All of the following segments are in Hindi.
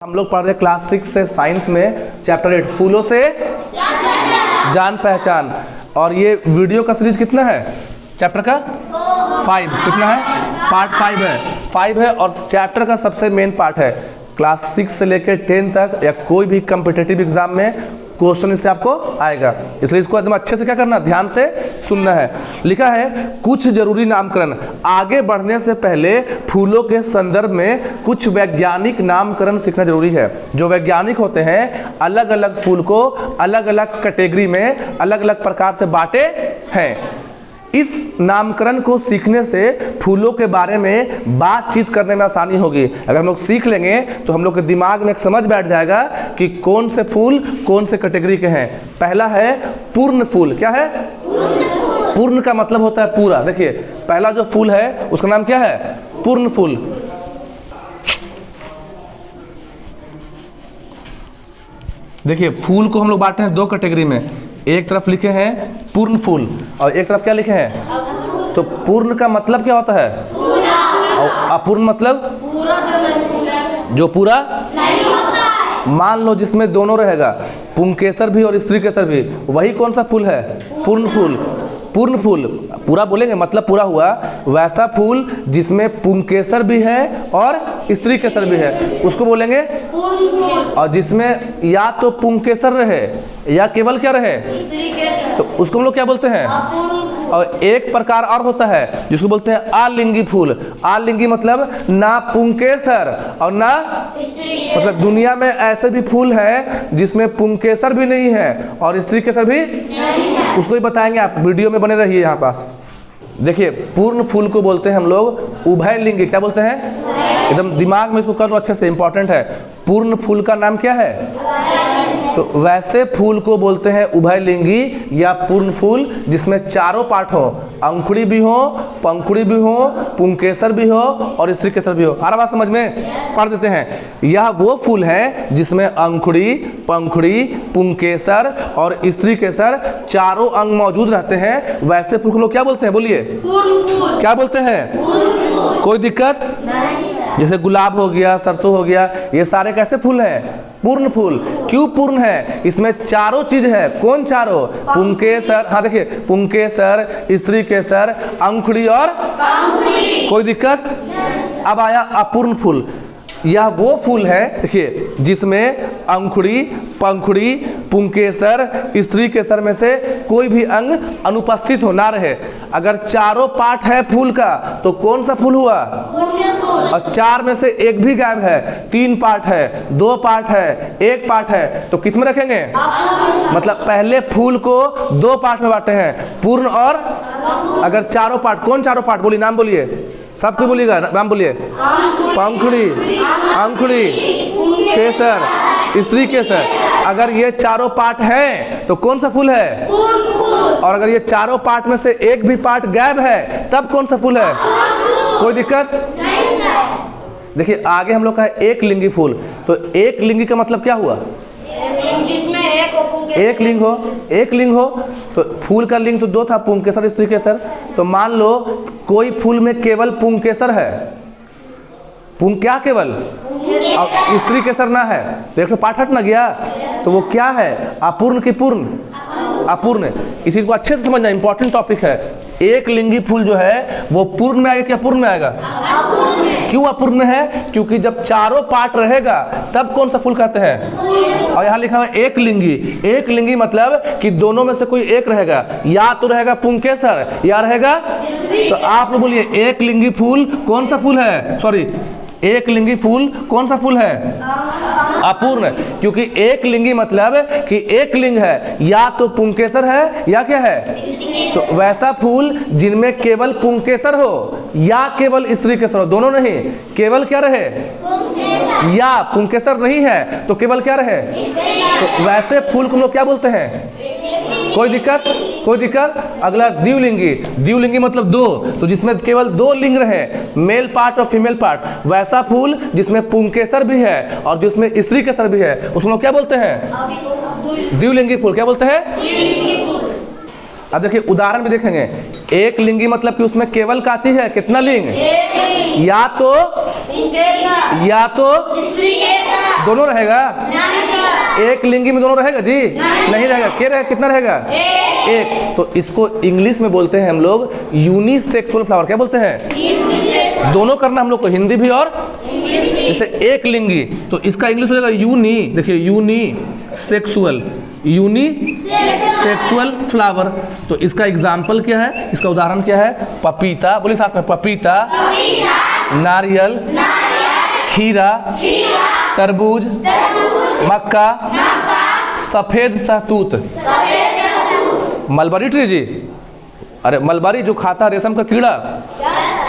हम लोग पढ़ रहे क्लास 6 से साइंस में चैप्टर 8 फूलों से जान पहचान। और ये वीडियो का सीरीज कितना है चैप्टर का 5 कितना है पार्ट 5 है और चैप्टर का सबसे मेन पार्ट है। क्लास 6 से लेकर 10 तक या कोई भी कम्पिटिटिव एग्जाम में क्वेश्चन इससे आपको आएगा, इसलिए इसको एकदम अच्छे से क्या करना, ध्यान से सुनना है। लिखा है कुछ जरूरी नामकरण। आगे बढ़ने से पहले फूलों के संदर्भ में कुछ वैज्ञानिक नामकरण सीखना जरूरी है। जो वैज्ञानिक होते हैं अलग अलग फूल को अलग अलग कैटेगरी में अलग अलग प्रकार से बांटे हैं। इस नामकरण को सीखने से फूलों के बारे में बातचीत करने में आसानी होगी। अगर हम लोग सीख लेंगे तो हम लोग के दिमाग में एक समझ बैठ जाएगा कि कौन से फूल कौन से कैटेगरी के हैं। पहला है पूर्ण फूल। क्या है? पूर्ण का मतलब होता है पूरा। देखिए पहला जो फूल है उसका नाम क्या है? पूर्ण फूल। देखिए फूल को हम लोग बांटे हैं दो कैटेगरी में, एक तरफ लिखे हैं पूर्ण फूल और एक तरफ क्या लिखे हैं? तो पूर्ण का मतलब क्या होता है? पूरा। और अपूर्ण मतलब जो पूरा नहीं होता। मान लो जिसमें दोनों रहेगा, पुंकेसर भी और स्त्री केसर भी, वही कौन सा फूल है? पूर्ण फूल। पूर्ण फूल पूरा बोलेंगे मतलब पूरा हुआ। वैसा फूल जिसमें पुंकेसर भी है और स्त्री केसर भी है उसको बोलेंगे पूर्ण फूल। और जिसमें या तो पुंकेसर रहे या केवल क्या रहे, स्त्री केसर, तो उसको हम लोग क्या बोलते हैं? और एक प्रकार और होता है जिसको बोलते हैं आलिंगी फूल। आलिंगी मतलब ना पुंकेसर और ना मतलब दुनिया में ऐसे भी फूल है जिसमें पुंकेसर भी नहीं है और स्त्री केसर भी नहीं है। उसको ही बताएंगे, आप वीडियो में बने रहिए यहाँ पास। देखिए पूर्ण फूल को बोलते हैं हम लोग उभयलिंगी। क्या बोलते हैं? एकदम दिमाग में इसको कर लो अच्छे से, इंपॉर्टेंट है। पूर्ण फूल का नाम क्या है? तो वैसे फूल को बोलते हैं उभयलिंगी या पूर्ण फूल जिसमें चारों पार्ट हो, अंकुड़ी भी हो, पंखुड़ी भी हो, पुंकेसर भी हो और स्त्री केसर भी हो। आ रहा बात समझ में? पढ़ देते हैं। यह वो फूल है जिसमें अंकुड़ी, पंखुड़ी, पुंकेसर और स्त्री केसर चारों अंग मौजूद रहते हैं। वैसे फूल को लोग क्या बोलते हैं? बोलिए क्या बोलते हैं? कोई दिक्कत? जैसे गुलाब हो गया, सरसों हो गया, ये सारे कैसे फूल हैं? पूर्ण फूल। क्यों पूर्ण है? इसमें चारों चीज है। कौन चारों? पुंकेसर, हाँ देखिए पुंकेसर, स्त्री केसर, अंकुड़ी और पंखुड़ी। कोई दिक्कत? अब आया अपूर्ण फूल। यह वो फूल है देखिए जिसमें अंकुड़ी, पंखुड़ी, पुंकेसर, स्त्री केसर में से कोई भी अंग अनुपस्थित हो ना रहे। अगर चारों पार्ट है फूल का तो कौन सा फूल हुआ? और चार में से एक भी गायब है, 3 पार्ट है, 2 पार्ट है, 1 पार्ट है, तो किस में रखेंगे? मतलब पहले फूल को 2 पार्ट में बांटे हैं, पूर्ण और अगर चारों पार्ट। कौन चारों पार्ट? बोलिए, नाम बोलिए, सबको बोलिएगा, नाम बोलिए। पंखुड़ी, अंकुड़ी, केसर, स्त्री केसर। अगर ये चारों पार्ट हैं तो कौन सा फूल है? और अगर ये चारों पार्ट में से एक भी पार्ट गायब है तब कौन सा फूल है? कोई दिक्कत? देखिए आगे हम लोग का है एक लिंगी फूल। तो एक लिंगी का मतलब क्या हुआ? जिसमें एक लिंग हो। एक लिंग हो तो फूल का लिंग तो 2 था, पुंकेसर, स्त्री केसर। तो मान लो कोई फूल में केवल पुंकेसर है, क्या केवल, और स्त्री केसर ना है, देखो पाठ हट ना गया, तो वो क्या है? अपूर्ण की पूर्ण? अपूर्ण। इस चीज को अच्छे से समझना, इंपॉर्टेंट टॉपिक है। एक लिंगी फूल जो है वो पूर्ण में आएगा क्या पूर्ण में आएगा? क्यों अपूर्ण में है? क्योंकि जब चारों पार्ट रहेगा तब कौन सा फूल कहते हैं? और यहाँ लिखा है एक लिंगी। एक लिंगी मतलब कि दोनों में से कोई एक रहेगा, या तो रहेगा पुंकेसर या रहेगा। तो आप लोग बोलिए एक लिंगी फूल कौन सा फूल है? सॉरी, एक लिंगी फूल कौन सा फूल है? अपूर्ण। क्योंकि एक लिंगी मतलब कि एक लिंग है, या तो पुंकेसर है या क्या है? तो वैसा फूल जिनमें केवल पुंकेसर हो या केवल स्त्री केसर हो, दोनों नहीं, केवल क्या रहे? या पुंकेसर नहीं है तो केवल क्या रहे? तो वैसे फूल को लोग क्या बोलते हैं? कोई दिक्कत? कोई दिक्कत? अगला द्विलिंगी। द्विलिंगी मतलब 2, तो जिसमें केवल 2 लिंग रहे, मेल पार्ट और फीमेल पार्ट। वैसा फूल जिसमें पुंकेसर भी है और जिसमें स्त्री केसर भी है उसको लोग क्या बोलते हैं? द्विलिंगी फूल। क्या बोलते हैं? अब देखिए उदाहरण भी देखेंगे। एक लिंगी मतलब कि उसमें केवल काची है, कितना लिंग? या तो दोनों रहेगा, एक लिंगी में दोनों रहेगा जी? नहीं रहेगा। क्या रहेगा? कितना रहेगा? एक। तो इसको इंग्लिश में बोलते हैं हम लोग यूनिसेक्सुअल फ्लावर। क्या बोलते हैं? दोनों करना हम लोग को, हिंदी भी और जैसे एक लिंगी, तो इसका इंग्लिश हो जाएगा यूनी। देखिए यूनिसेक्सुअल फ्लावर। तो इसका एग्जाम्पल क्या है, इसका उदाहरण क्या है? पपीता। बोलिए साथ में, पपीता, नारियल, खीरा, तरबूज, मक्का, सफेद सहतूत, मलबरी ट्री जी। अरे मलबरी जो खाता रेशम का कीड़ा।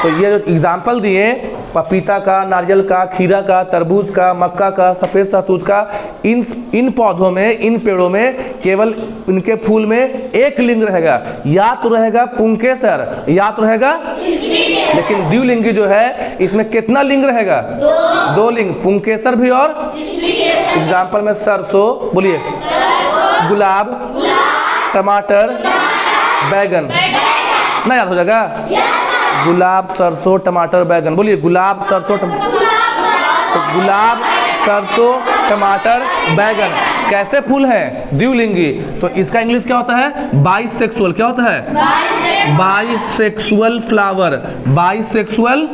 तो ये जो एग्जाम्पल दिए पपीता का, नारियल का, खीरा का, तरबूज का, मक्का का, सफेद सहतूत का, इन पौधों में, इन पेड़ों में केवल इनके फूल में एक लिंग रहेगा। या तो रहेगा पुंकेसर या तो रहेगा, लेकिन द्विलिंगी जो है इसमें कितना लिंग रहेगा? दो लिंग, पुंकेसर भी और एग्जाम्पल में सरसों, बोलिए, गुलाब, टमाटर, बैगन। ना याद हो जाएगा? गुलाब, सरसों, टमाटर, बैगन। बोलिए गुलाब, सरसों, गुलाब, सरसों, टमाटर, बैगन। कैसे फूल हैं? द्विलिंगी। तो इसका इंग्लिश क्या होता है? बाइसेक्सुअल। क्या होता है? Bisexual flower. बाइसेक्सुअल,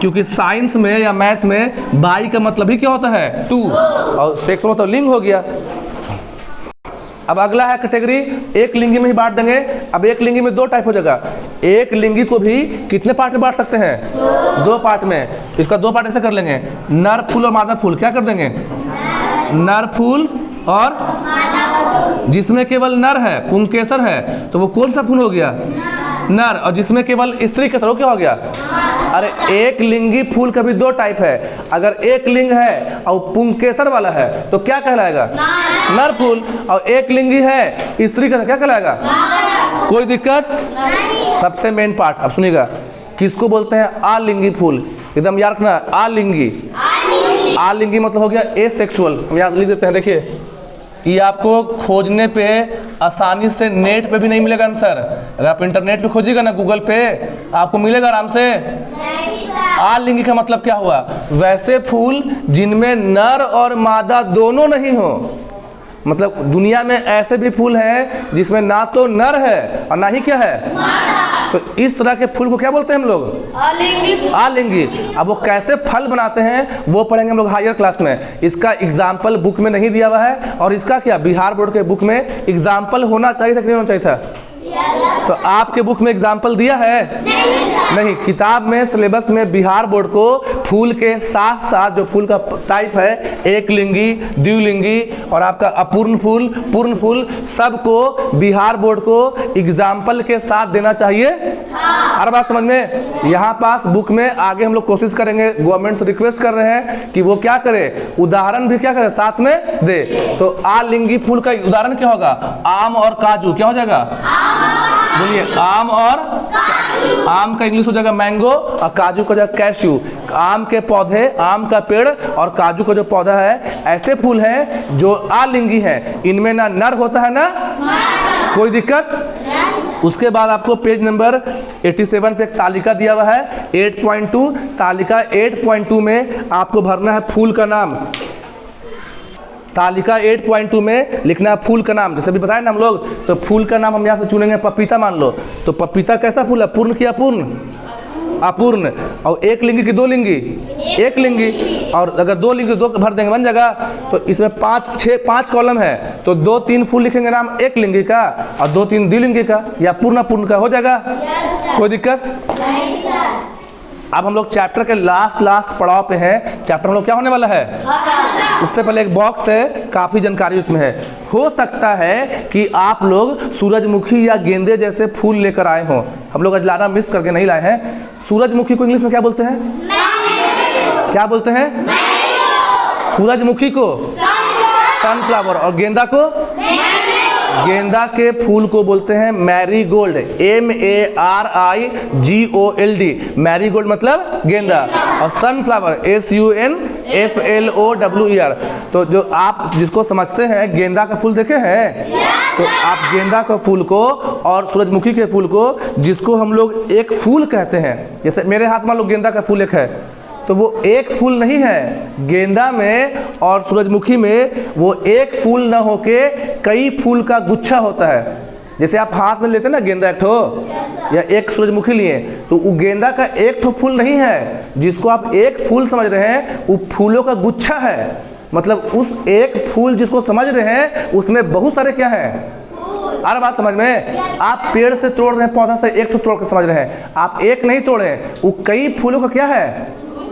क्योंकि साइंस में या मैथ में बाई का मतलब ही क्या होता है? टू, और सेक्स मतलब लिंग हो गया। अब अगला है कैटेगरी, एक लिंगी में ही बांट देंगे। अब एक लिंगी में दो टाइप हो जाएगा। एक लिंगी को भी कितने पार्ट में बांट सकते हैं? दो पार्ट में। इसका दो पार्ट ऐसे कर लेंगे, नर फूल और मादा फूल। क्या कर देंगे? नर फूल और जिसमें केवल नर है, पुंकेसर है, तो वो कौन सा फूल हो गया? नर। और जिसमें केवल स्त्री केसर, वो क्या हो गया? अरे एक लिंगी फूल का भी दो टाइप है। अगर एक लिंग है और पुंकेसर वाला है तो क्या कहलाएगा? नर फूल। और एक लिंगी है स्त्री केसर, क्या कहलाएगा? कोई दिक्कत? सबसे मेन पार्ट अब सुनिएगा, किसको बोलते हैं? आलिंगी फूल। एकदम याद रखना, आलिंगी। आलिंगी मतलब हो गया एसेक्सुअल। हम याद लिख देते हैं। देखिए ये आपको खोजने पे आसानी से नेट पे भी नहीं मिलेगा आंसर। अगर आप इंटरनेट पे खोजिएगा ना, गूगल पे, आपको मिलेगा आराम से। आलिंगी का मतलब क्या हुआ? वैसे फूल जिनमें नर और मादा दोनों नहीं हो। मतलब दुनिया में ऐसे भी फूल हैं जिसमें ना तो नर है और ना ही क्या है? तो इस तरह के फूल को क्या बोलते हैं हम लोग? आलिंगी। अब वो कैसे फल बनाते हैं वो पढ़ेंगे हम लोग हायर क्लास में। इसका एग्जाम्पल बुक में नहीं दिया हुआ है। और इसका क्या बिहार बोर्ड के बुक में एग्जाम्पल होना चाहिए था कि नहीं होना चाहिए था? तो आपके बुक में एग्जाम्पल दिया है? नहीं। किताब में, सिलेबस में बिहार बोर्ड को फूल के साथ साथ जो फूल का टाइप है, एक लिंगी, द्विलिंगी और आपका अपूर्ण फूल, पूर्ण फूल, सबको बिहार बोर्ड को एग्जाम्पल के साथ देना चाहिए। हर बात समझ में? यहाँ पास बुक में आगे हम लोग कोशिश करेंगे, गवर्नमेंट से रिक्वेस्ट कर रहे हैं कि वो क्या करे, उदाहरण भी क्या करे साथ में दे। तो आलिंगी फूल का उदाहरण क्या होगा? आम और काजू। क्या हो जाएगा? बोलिए आम और आम का इंग्लिश हो जाएगा मैंगो और काजू का जाएगा कैश्यू। आम के पौधे, आम का पेड़ और काजू का जो पौधा है, ऐसे फूल हैं जो आलिंगी हैं। इनमें ना नर होता है ना कोई दिक्कत। उसके बाद आपको पेज नंबर 87 पे एक तालिका दिया हुआ है 8.2। तालिका 8.2 में आपको भरना है फूल का नाम। तालिका 8.2 में लिखना है फूल का नाम। जैसे भी बताया ना हम लोग, तो फूल का नाम हम यहाँ से चुनेंगे। पपीता मान लो, तो पपीता कैसा फूल है? पूर्ण की अपूर्ण? अपूर्ण। और एक लिंगी की दो लिंगी? एक लिंगी। और अगर दो लिंगी दो भर देंगे बन जाएगा। तो इसमें 5 कॉलम है, तो 2-3 फूल लिखेंगे नाम एक लिंगी का और 2-3 द्विलिंगी का या पूर्ण अपूर्ण का। हो जाएगा? कोई दिक्कत? अब हम लोग चैप्टर के लास्ट पड़ाव पे हैं। चैप्टर हम लोग क्या होने वाला है? उससे पहले एक बॉक्स है, काफी जानकारी उसमें है। हो सकता है कि आप लोग सूरजमुखी या गेंदे जैसे फूल लेकर आए हों। हम लोग आज लाना मिस करके नहीं लाए हैं। सूरजमुखी को इंग्लिश में क्या बोलते हैं? क्या बोलते हैं? सूरजमुखी को सनफ्लावर और गेंदा को गेंदा के फूल को बोलते हैं मैरीगोल्ड, MARIGOLD, मैरीगोल्ड मतलब गेंदा। और सनफ्लावर SUNFLOWER। तो जो आप जिसको समझते हैं गेंदा का फूल देखे हैं, तो आप गेंदा का फूल को और सूरजमुखी के फूल को, जिसको हम लोग एक फूल कहते हैं, जैसे मेरे हाथ में लोग गेंदा का फूल एक है, तो वो एक फूल नहीं है। गेंदा में और सूरजमुखी में वो एक फूल ना होके कई फूल का गुच्छा होता है। जैसे आप हाथ में लेते हैं ना गेंदा एक ठो या एक सूरजमुखी लिए, तो वो गेंदा का एक ठो फूल नहीं है। जिसको आप एक फूल समझ रहे हैं वो फूलों का गुच्छा है। मतलब उस एक फूल जिसको समझ रहे हैं उसमें बहुत सारे क्या है, अरे बात समझ में। आप पेड़ से तोड़ रहे हैं, पौधा से एक ठो तोड़ के समझ रहे हैं, आप एक नहीं तोड़े, वो कई फूलों का क्या है,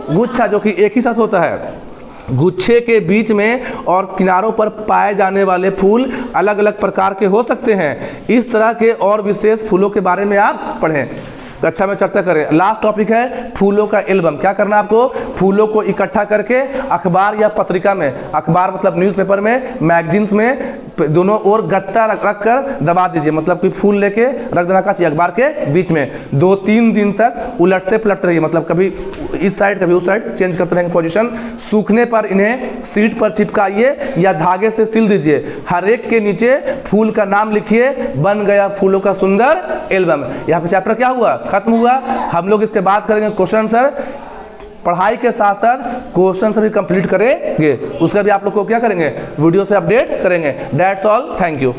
गुच्छा, जो कि एक ही साथ होता है। गुच्छे के बीच में और किनारों पर पाए जाने वाले फूल अलग अलग प्रकार के हो सकते हैं। इस तरह के और विशेष फूलों के बारे में आप पढ़ें। कक्षा में चर्चा करें। लास्ट टॉपिक है फूलों का एल्बम। क्या करना है आपको, फूलों को इकट्ठा करके अखबार या पत्रिका में, अखबार मतलब न्यूज़पेपर में, मैगजीन्स में, दोनों ओर गत्ता रख कर दबा दीजिए। मतलब कि फूल लेके रख देना का चाहिए अखबार के बीच में। 2-3 दिन तक उलटते पलटते रहिए, मतलब कभी इस साइड कभी उस साइड चेंज करते रहेंगे पोजीशन। सूखने पर इन्हें सीट पर चिपकाइए या धागे से सिल दीजिए। हर एक के नीचे फूल का नाम लिखिए। बन गया फूलों का सुंदर एल्बम। यहाँ पे चैप्टर क्या हुआ, खत्म हुआ। हम लोग इसके बाद करेंगे क्वेश्चन आंसर। पढ़ाई के साथ साथ क्वेश्चन आंसर भी कंप्लीट करेंगे। उसका भी आप लोग को क्या करेंगे, वीडियो से अपडेट करेंगे। That's all, thank you.